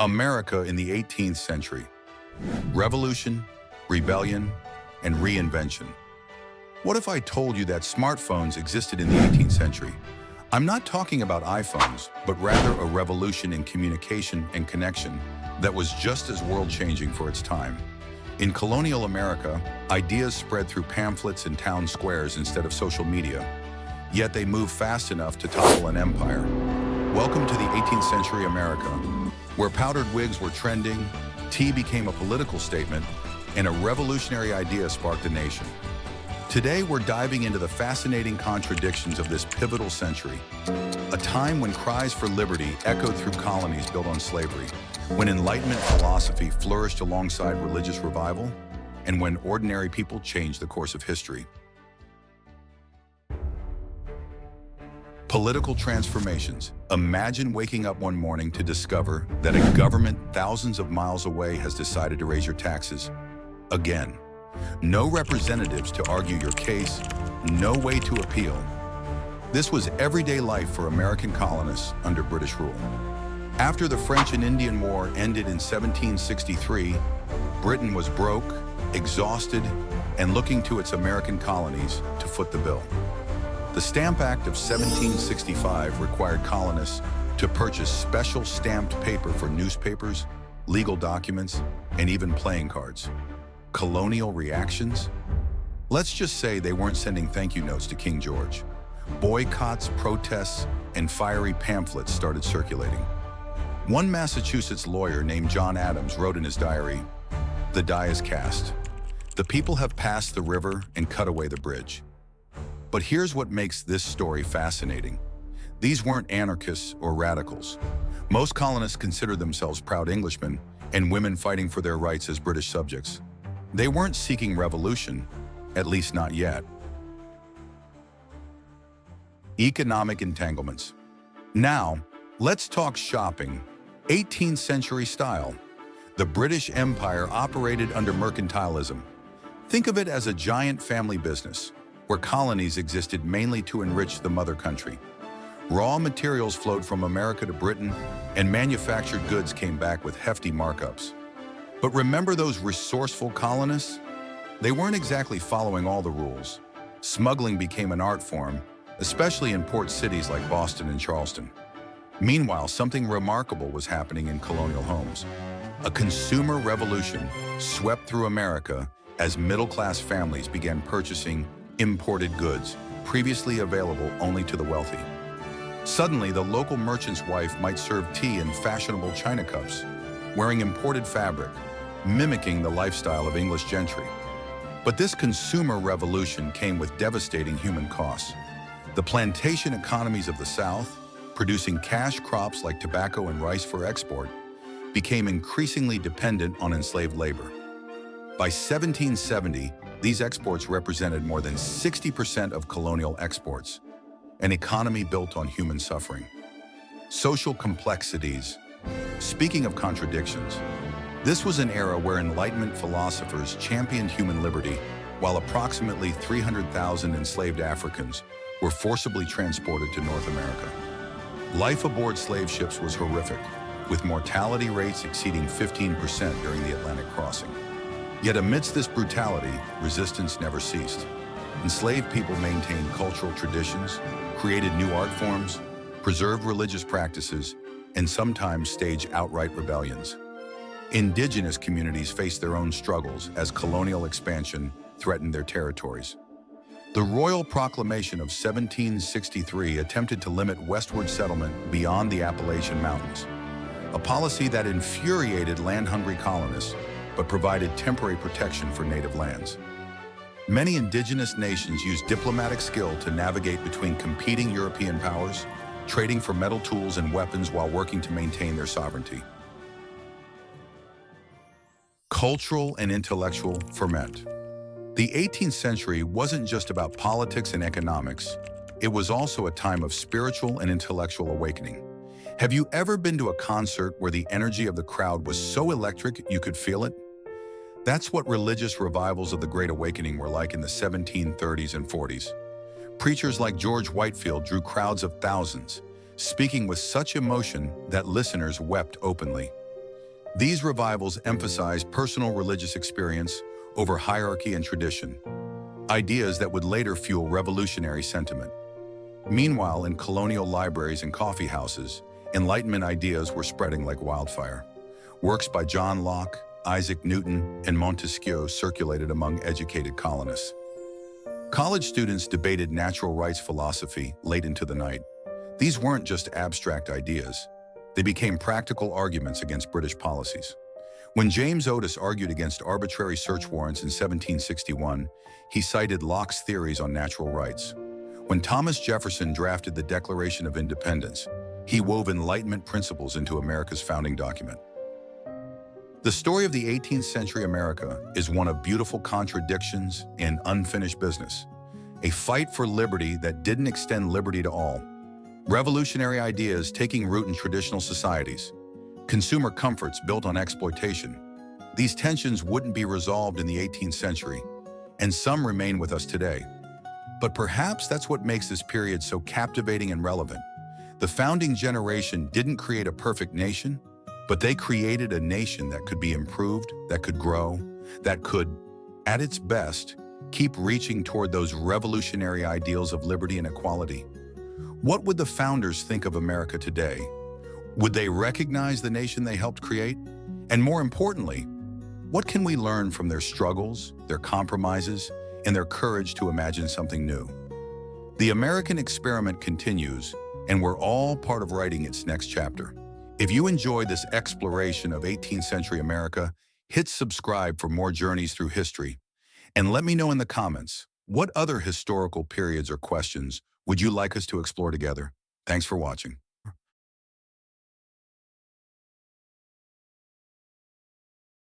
America in the 18th century. Revolution, rebellion, and reinvention. What if I told you that smartphones existed in the 18th century? I'm not talking about iPhones, but rather a revolution in communication and connection that was just as world-changing for its time. In colonial America, ideas spread through pamphlets and town squares instead of social media, yet they moved fast enough to topple an empire. Welcome to the 18th century America, where powdered wigs were trending, tea became a political statement, and a revolutionary idea sparked a nation. Today, we're diving into the fascinating contradictions of this pivotal century, a time when cries for liberty echoed through colonies built on slavery, when Enlightenment philosophy flourished alongside religious revival, and when ordinary people changed the course of history. Political transformations. Imagine waking up one morning to discover that a government thousands of miles away has decided to raise your taxes again. No representatives to argue your case, no way to appeal. This was everyday life for American colonists under British rule. After the French and Indian War ended in 1763, Britain was broke, exhausted, and looking to its American colonies to foot the bill. The Stamp Act of 1765 required colonists to purchase special stamped paper for newspapers, legal documents, and even playing cards. Colonial reactions? Let's just say they weren't sending thank you notes to King George. Boycotts, protests, and fiery pamphlets started circulating. One Massachusetts lawyer named John Adams wrote in his diary, "The die is cast. The people have passed the river and cut away the bridge." But here's what makes this story fascinating. These weren't anarchists or radicals. Most colonists considered themselves proud Englishmen and women fighting for their rights as British subjects. They weren't seeking revolution, at least not yet. Economic entanglements. Now, let's talk shopping, 18th century style. The British Empire operated under mercantilism. Think of it as a giant family business, where colonies existed mainly to enrich the mother country. Raw materials flowed from America to Britain, and manufactured goods came back with hefty markups. But remember those resourceful colonists? They weren't exactly following all the rules. Smuggling became an art form, especially in port cities like Boston and Charleston. Meanwhile, something remarkable was happening in colonial homes. A consumer revolution swept through America as middle-class families began purchasing imported goods, previously available only to the wealthy. Suddenly, the local merchant's wife might serve tea in fashionable china cups, wearing imported fabric, mimicking the lifestyle of English gentry. But this consumer revolution came with devastating human costs. The plantation economies of the South, producing cash crops like tobacco and rice for export, became increasingly dependent on enslaved labor. By 1770, these exports represented more than 60% of colonial exports, an economy built on human suffering. Social complexities. Speaking of contradictions, this was an era where Enlightenment philosophers championed human liberty, while approximately 300,000 enslaved Africans were forcibly transported to North America. Life aboard slave ships was horrific, with mortality rates exceeding 15% during the Atlantic crossing. Yet amidst this brutality, resistance never ceased. Enslaved people maintained cultural traditions, created new art forms, preserved religious practices, and sometimes staged outright rebellions. Indigenous communities faced their own struggles as colonial expansion threatened their territories. The Royal Proclamation of 1763 attempted to limit westward settlement beyond the Appalachian Mountains, a policy that infuriated land-hungry colonists but provided temporary protection for native lands. Many indigenous nations used diplomatic skill to navigate between competing European powers, trading for metal tools and weapons while working to maintain their sovereignty. Cultural and intellectual ferment. The 18th century wasn't just about politics and economics, it was also a time of spiritual and intellectual awakening. Have you ever been to a concert where the energy of the crowd was so electric you could feel it? That's what religious revivals of the Great Awakening were like in the 1730s and 40s. Preachers like George Whitefield drew crowds of thousands, speaking with such emotion that listeners wept openly. These revivals emphasized personal religious experience over hierarchy and tradition, ideas that would later fuel revolutionary sentiment. Meanwhile, in colonial libraries and coffee houses, Enlightenment ideas were spreading like wildfire. Works by John Locke, Isaac Newton, and Montesquieu circulated among educated colonists. College students debated natural rights philosophy late into the night. These weren't just abstract ideas. They became practical arguments against British policies. When James Otis argued against arbitrary search warrants in 1761, he cited Locke's theories on natural rights. When Thomas Jefferson drafted the Declaration of Independence, he wove Enlightenment principles into America's founding document. The story of the 18th century America is one of beautiful contradictions and unfinished business. A fight for liberty that didn't extend liberty to all. Revolutionary ideas taking root in traditional societies. Consumer comforts built on exploitation. These tensions wouldn't be resolved in the 18th century, and some remain with us today. But perhaps that's what makes this period so captivating and relevant. The founding generation didn't create a perfect nation, but they created a nation that could be improved, that could grow, that could, at its best, keep reaching toward those revolutionary ideals of liberty and equality. What would the founders think of America today? Would they recognize the nation they helped create? And more importantly, what can we learn from their struggles, their compromises, and their courage to imagine something new? The American experiment continues, and we're all part of writing its next chapter. If you enjoyed this exploration of 18th century America, hit subscribe for more journeys through history. And let me know in the comments, what other historical periods or questions would you like us to explore together? Thanks for watching.